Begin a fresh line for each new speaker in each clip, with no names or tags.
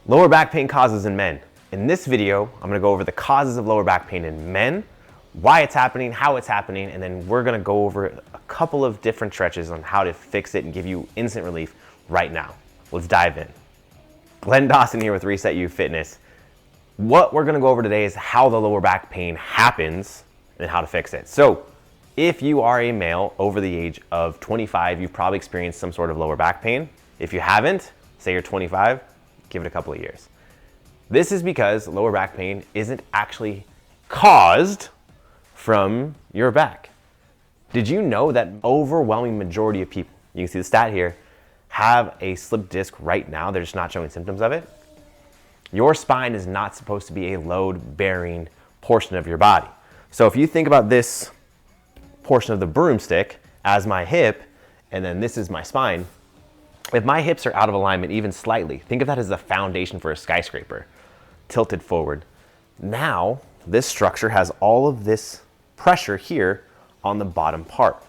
Lower back pain causes in men. In this video, I'm gonna go over the causes of lower back pain in men, why it's happening, how it's happening, and then we're gonna go over a couple of different stretches on how to fix it and give you instant relief right now. Let's dive in. Glenn Dawson here with ResetU Fitness. What we're gonna go over today is how the lower back pain happens and how to fix it. So if you are a male over the age of 25, you've probably experienced some sort of lower back pain. If you haven't, say you're 25, give it a couple of years. This is because lower back pain isn't actually caused from your back. Did you know that overwhelming majority of people, you can see the stat here, have a slipped disc right now? They're just not showing symptoms of it. Your spine is not supposed to be a load-bearing portion of your body. So if you think about this portion of the broomstick as my hip, and then this is my spine, if my hips are out of alignment even slightly, think of that as the foundation for a skyscraper, tilted forward. Now, this structure has all of this pressure here on the bottom part.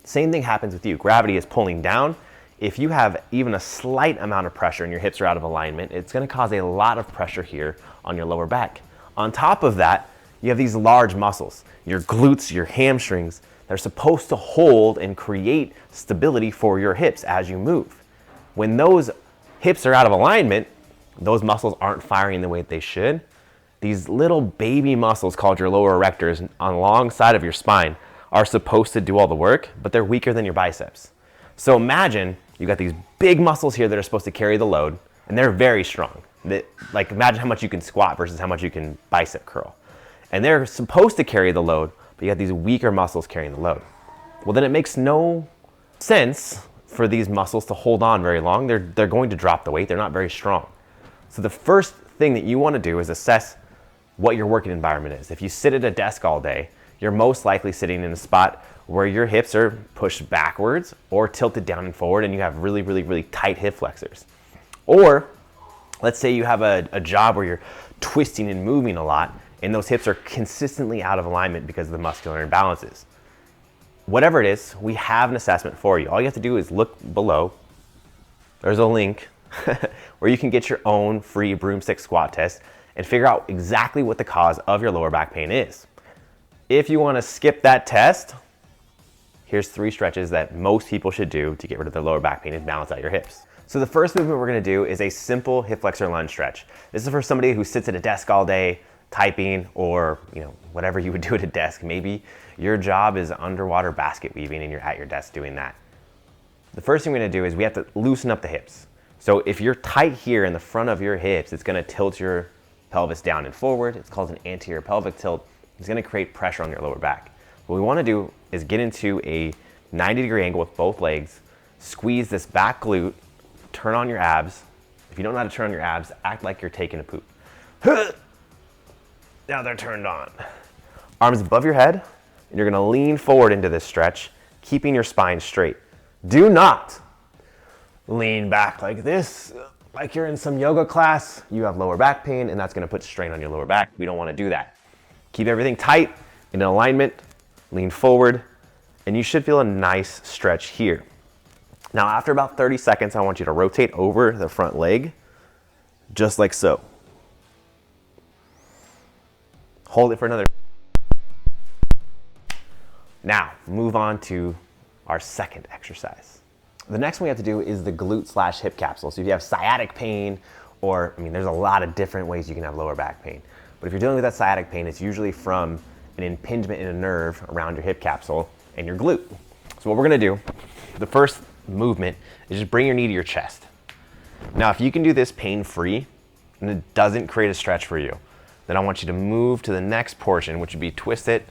Same thing happens with you. Gravity is pulling down. If you have even a slight amount of pressure and your hips are out of alignment, it's gonna cause a lot of pressure here on your lower back. On top of that, you have these large muscles, your glutes, your hamstrings. They're supposed to hold and create stability for your hips as you move. When those hips are out of alignment, those muscles aren't firing the way they should. These little baby muscles called your lower erectors alongside of your spine are supposed to do all the work, but they're weaker than your biceps. So imagine you got these big muscles here that are supposed to carry the load, and they're very strong. Like imagine how much you can squat versus how much you can bicep curl. And they're supposed to carry the load, but you got these weaker muscles carrying the load. Well, then it makes no sense for these muscles to hold on very long. They're going to drop the weight. They're not very strong. So the first thing that you want to do is assess what your working environment is. If you sit at a desk all day, you're most likely sitting in a spot where your hips are pushed backwards or tilted down and forward, and you have really, really, really tight hip flexors. Or let's say you have a job where you're twisting and moving a lot, and those hips are consistently out of alignment because of the muscular imbalances. Whatever it is, we have an assessment for you. All you have to do is look below. There's a link where you can get your own free broomstick squat test and figure out exactly what the cause of your lower back pain is. If you want to skip that test, here's 3 stretches that most people should do to get rid of their lower back pain and balance out your hips. So the first movement we're going to do is a simple hip flexor lunge stretch. This is for somebody who sits at a desk all day typing, or whatever you would do at a desk. Maybe your job is underwater basket weaving and you're at your desk doing that. The first thing we're going to do is we have to loosen up the hips. So if you're tight here in the front of your hips, it's going to tilt your pelvis down and forward. It's called an anterior pelvic tilt. It's going to create pressure on your lower back. What we want to do is get into a 90-degree angle with both legs, squeeze this back glute, turn on your abs. If you don't know how to turn on your abs, act like you're taking a poop. Now they're turned on. Arms above your head, and you're gonna lean forward into this stretch, keeping your spine straight. Do not lean back like this, like you're in some yoga class. You have lower back pain, and that's gonna put strain on your lower back. We don't wanna do that. Keep everything tight, in alignment, lean forward, and you should feel a nice stretch here. Now, after about 30 seconds, I want you to rotate over the front leg, just like so. Hold it for another. Now, move on to our second exercise. The next one we have to do is the glute / hip capsule. So if you have sciatic pain, or there's a lot of different ways you can have lower back pain. But if you're dealing with that sciatic pain, it's usually from an impingement in a nerve around your hip capsule and your glute. So what we're gonna do, the first movement is just bring your knee to your chest. Now, if you can do this pain-free and it doesn't create a stretch for you, then I want you to move to the next portion, which would be twist it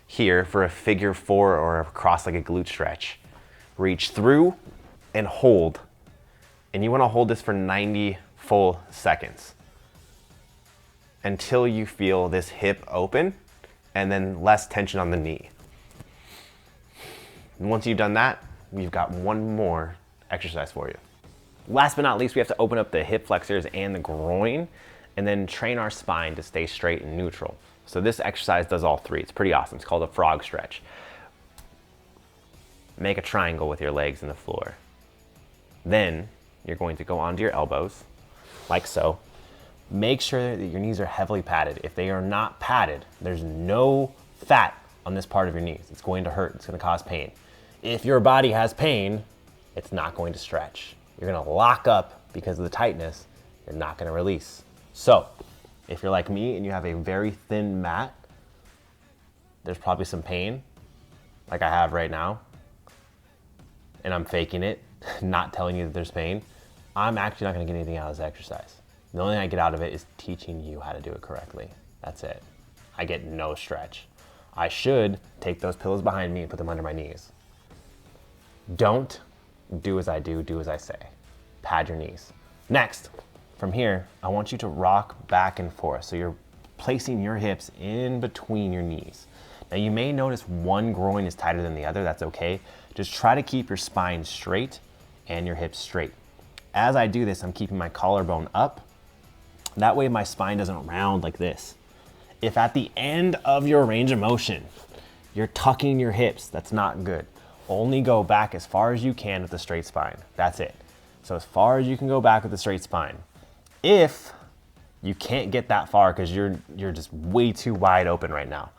here for a figure 4 or a cross-legged glute stretch. Reach through and hold. And you want to hold this for 90 full seconds until you feel this hip open and then less tension on the knee. And once you've done that, we've got one more exercise for you. Last but not least, we have to open up the hip flexors and the groin and then train our spine to stay straight and neutral. So this exercise does all 3. It's pretty awesome. It's called a frog stretch. Make a triangle with your legs in the floor. Then you're going to go onto your elbows, like so, make sure that your knees are heavily padded. If they are not padded, there's no fat on this part of your knees. It's going to hurt, it's gonna cause pain. If your body has pain, it's not going to stretch. You're gonna lock up because of the tightness, you're not gonna release. So, if you're like me and you have a very thin mat, there's probably some pain, like I have right now, and I'm faking it, not telling you that there's pain. I'm actually not gonna get anything out of this exercise. The only thing I get out of it is teaching you how to do it correctly. That's it. I get no stretch. I should take those pillows behind me and put them under my knees. Don't do as I do as I say. Pad your knees. Next, from here, I want you to rock back and forth. So you're placing your hips in between your knees. Now you may notice one groin is tighter than the other, that's okay. Just try to keep your spine straight and your hips straight. As I do this, I'm keeping my collarbone up. That way my spine doesn't round like this. If at the end of your range of motion, you're tucking your hips, that's not good. Only go back as far as you can with the straight spine. That's it. So as far as you can go back with the straight spine. If you can't get that far because you're just way too wide open right now,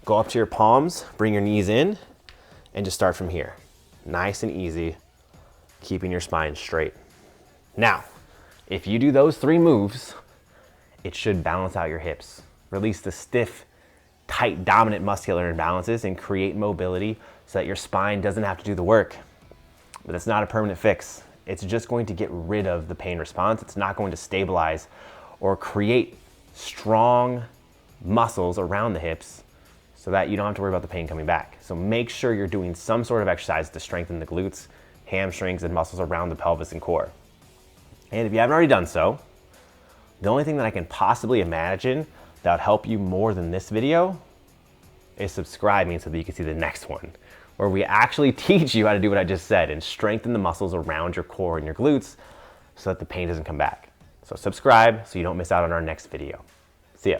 go up to your palms, bring your knees in, and just start from here. Nice and easy, keeping your spine straight. Now, if you do those 3 moves, it should balance out your hips, release the stiff, tight, dominant muscular imbalances, and create mobility so that your spine doesn't have to do the work. But it's not a permanent fix. It's just going to get rid of the pain response. It's not going to stabilize or create strong muscles around the hips so that you don't have to worry about the pain coming back. So make sure you're doing some sort of exercise to strengthen the glutes, hamstrings, and muscles around the pelvis and core. And if you haven't already done so, the only thing that I can possibly imagine that would help you more than this video is subscribing so that you can see the next one, where we actually teach you how to do what I just said and strengthen the muscles around your core and your glutes so that the pain doesn't come back. So subscribe so you don't miss out on our next video. See ya.